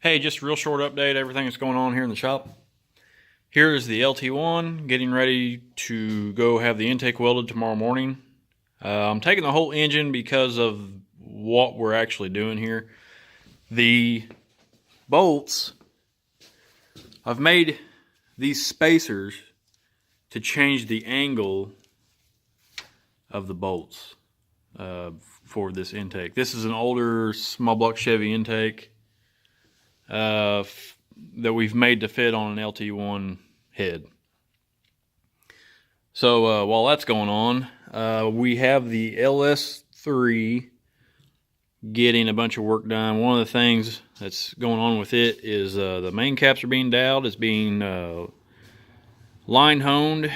Hey, just a real short update, everything that's going on here in the shop. Here is the Lt1 getting ready to go have the intake welded tomorrow morning. I'm taking the whole engine because of what we're actually doing here. The bolts, I've made these spacers to change the angle of the bolts for this intake. This is an older small block Chevy intake that we've made to fit on an Lt1 head. So while that's going on, we have the ls3 getting a bunch of work done. One of the things that's going on with it is the main caps are being doweled. It's being line honed,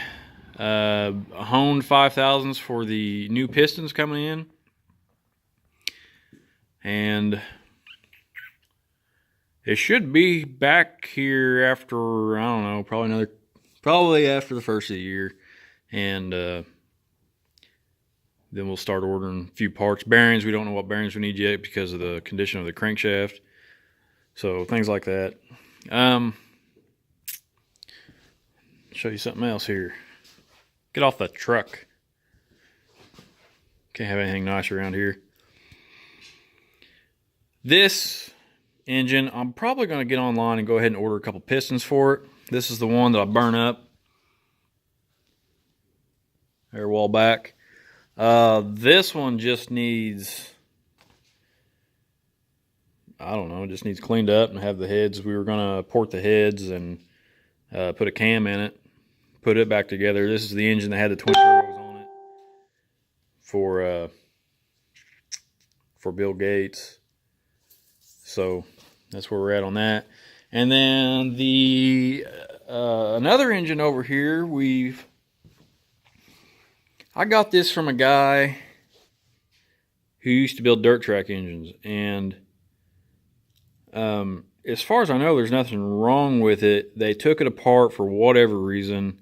honed 5000s for the new pistons coming in, and it should be back here after, I don't know, probably after the first of the year. And then we'll start ordering a few parts. Bearings, we don't know what bearings we need yet because of the condition of the crankshaft. So things like that. Show you something else here. Get off the truck. Can't have anything nice around here. This engine, I'm probably going to get online and go ahead and order a couple pistons for it. This is the one that I burn up there a while back. This one just needs, I don't know, just needs cleaned up and have the heads. We were going to port the heads and put a cam in it, put it back together. This is the engine that had the twin turbos on it for Bill Gates. So that's where we're at on that. And then the another engine over here, I got this from a guy who used to build dirt track engines, and as far as I know, there's nothing wrong with it. They took it apart for whatever reason.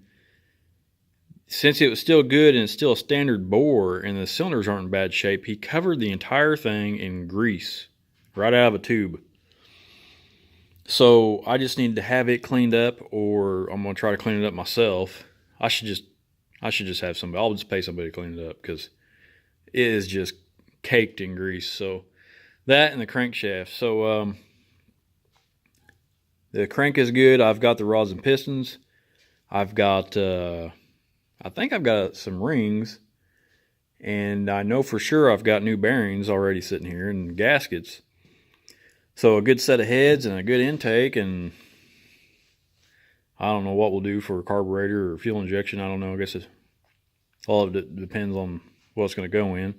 Since it was still good and it's still a standard bore and the cylinders aren't in bad shape, he covered the entire thing in grease right out of a tube. So I just need to have it cleaned up, or I'm going to try to clean it up myself. I should just have somebody. I'll just pay somebody to clean it up because it is just caked in grease. So that and the crankshaft. So the crank is good. I've got the rods and pistons. I've got, I think I've got some rings, and I know for sure I've got new bearings already sitting here and gaskets. So a good set of heads and a good intake, and I don't know what we'll do for a carburetor or fuel injection. I don't know. I guess all of it depends on what's going to go in.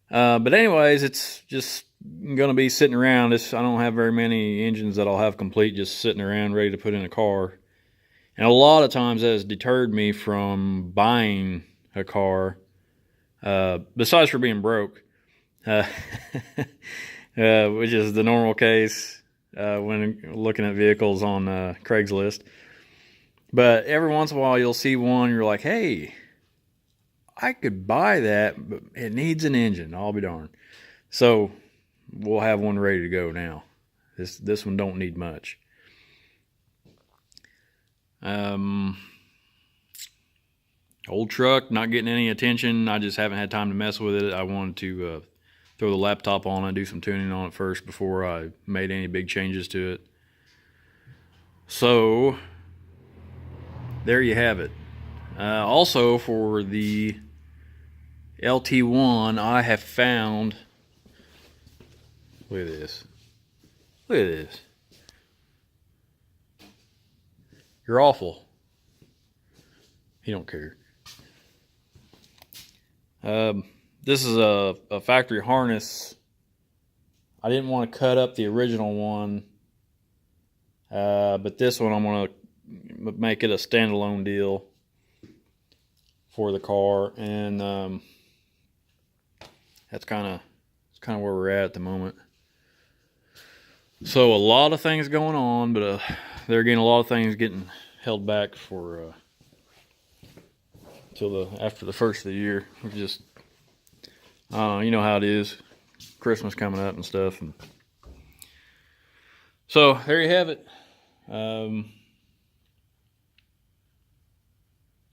But anyways, it's just going to be sitting around. I don't have very many engines that I'll have complete just sitting around ready to put in a car. And a lot of times that has deterred me from buying a car, besides for being broke. Which is the normal case when looking at vehicles on Craigslist. But every once in a while you'll see one, you're like, hey, I could buy that, but it needs an engine. I'll be darned. So we'll have one ready to go now. This one don't need much. Old truck, not getting any attention. I just haven't had time to mess with it. I wanted to throw the laptop on and do some tuning on it first before I made any big changes to it. So there you have it. Also for the Lt1, I have found, look at this. Look at this. You're awful. He don't care. This is a factory harness. I didn't want to cut up the original one, but this one I'm going to make it a standalone deal for the car, and that's kind of where we're at the moment. So a lot of things going on, but there again, a lot of things getting held back for till after the first of the year. We're just, I don't know, you know how it is. Christmas coming up and stuff. And so So there you have it.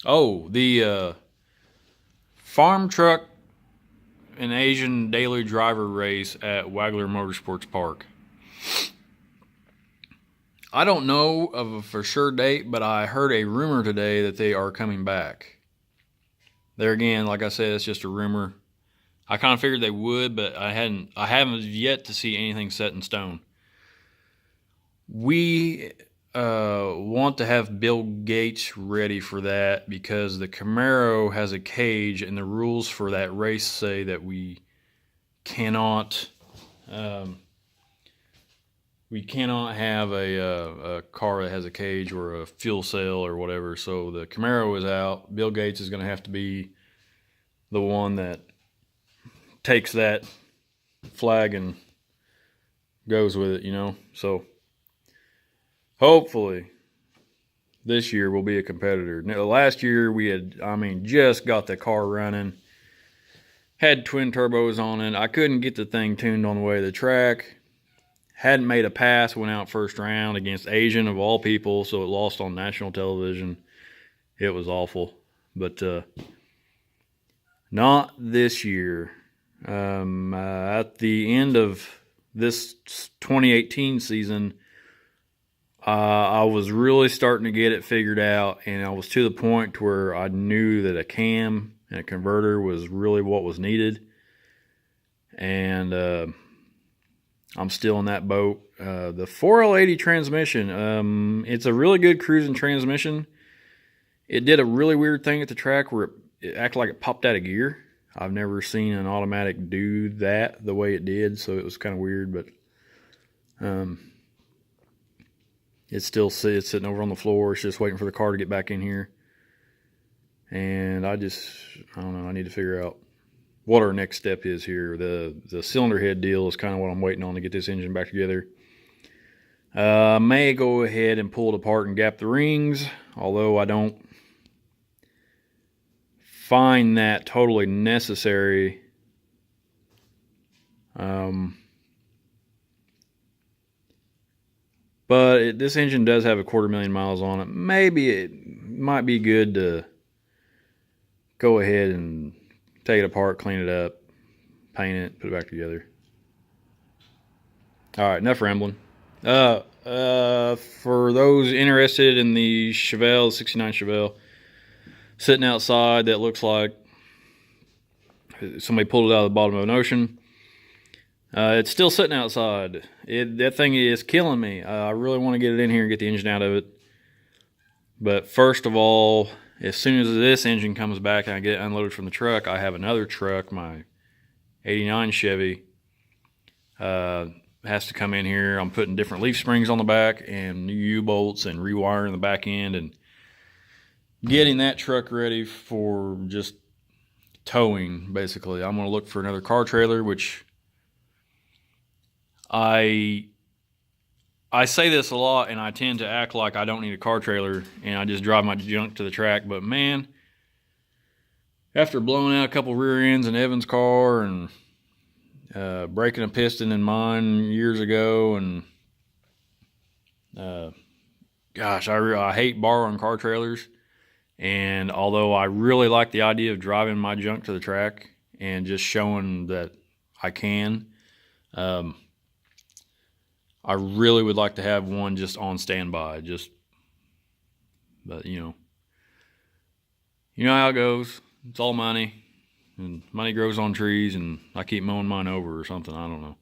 The farm truck and Asian daily driver race at Wagler Motorsports Park. I don't know of a for sure date, but I heard a rumor today that they are coming back. There again, like I said, it's just a rumor. I kind of figured they would, but I haven't yet to see anything set in stone. We want to have Bill Gates ready for that because the Camaro has a cage, and the rules for that race say that we cannot have a car that has a cage or a fuel cell or whatever. So the Camaro is out. Bill Gates is going to have to be the one that takes that flag and goes with it, you know. So hopefully this year we'll be a competitor. Now, last year we had, just got the car running. Had twin turbos on it. I couldn't get the thing tuned on the way to the track. Hadn't made a pass, went out first round against Asian of all people, so it lost on national television. It was awful. But not this year. At the end of this 2018 season, I was really starting to get it figured out, and I was to the point where I knew that a cam and a converter was really what was needed. And I'm still in that boat. The 4L80 transmission, it's a really good cruising transmission. It did a really weird thing at the track where it acted like it popped out of gear. I've never seen an automatic do that the way it did, so it was kind of weird, but it's sitting over on the floor. It's just waiting for the car to get back in here. And I don't know, I need to figure out what our next step is here. The cylinder head deal is kind of what I'm waiting on to get this engine back together. I may go ahead and pull it apart and gap the rings, although I don't find that totally necessary. But this engine does have 250,000 miles on it. Maybe it might be good to go ahead and take it apart, clean it up, paint it, put it back together. All right, enough rambling. For those interested in the Chevelle, 69 Chevelle, sitting outside, that looks like somebody pulled it out of the bottom of an ocean. It's still sitting outside. That thing is killing me. I really want to get it in here and get the engine out of it. But first of all, as soon as this engine comes back and I get it unloaded from the truck, I have another truck, my 89 Chevy, has to come in here. I'm putting different leaf springs on the back and new U-bolts and rewiring the back end and getting that truck ready for just towing, basically. I'm going to look for another car trailer, which I say this a lot, and I tend to act like I don't need a car trailer, and I just drive my junk to the track. But man, after blowing out a couple rear ends in Evan's car and breaking a piston in mine years ago, and gosh, I hate borrowing car trailers. And although I really like the idea of driving my junk to the track and just showing that I can, I really would like to have one just on standby. But you know how it goes. It's all money, and money grows on trees, and I keep mowing mine over or something. I don't know.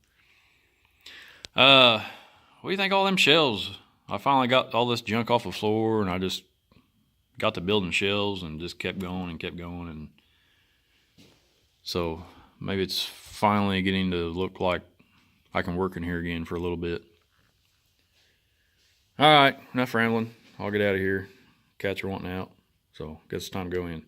What do you think of all them shelves? I finally got all this junk off the floor, and I just got to building shelves and just kept going, and so maybe it's finally getting to look like I can work in here again for a little bit. All right, enough rambling. I'll get out of here. Cats are wanting out, so guess it's time to go in.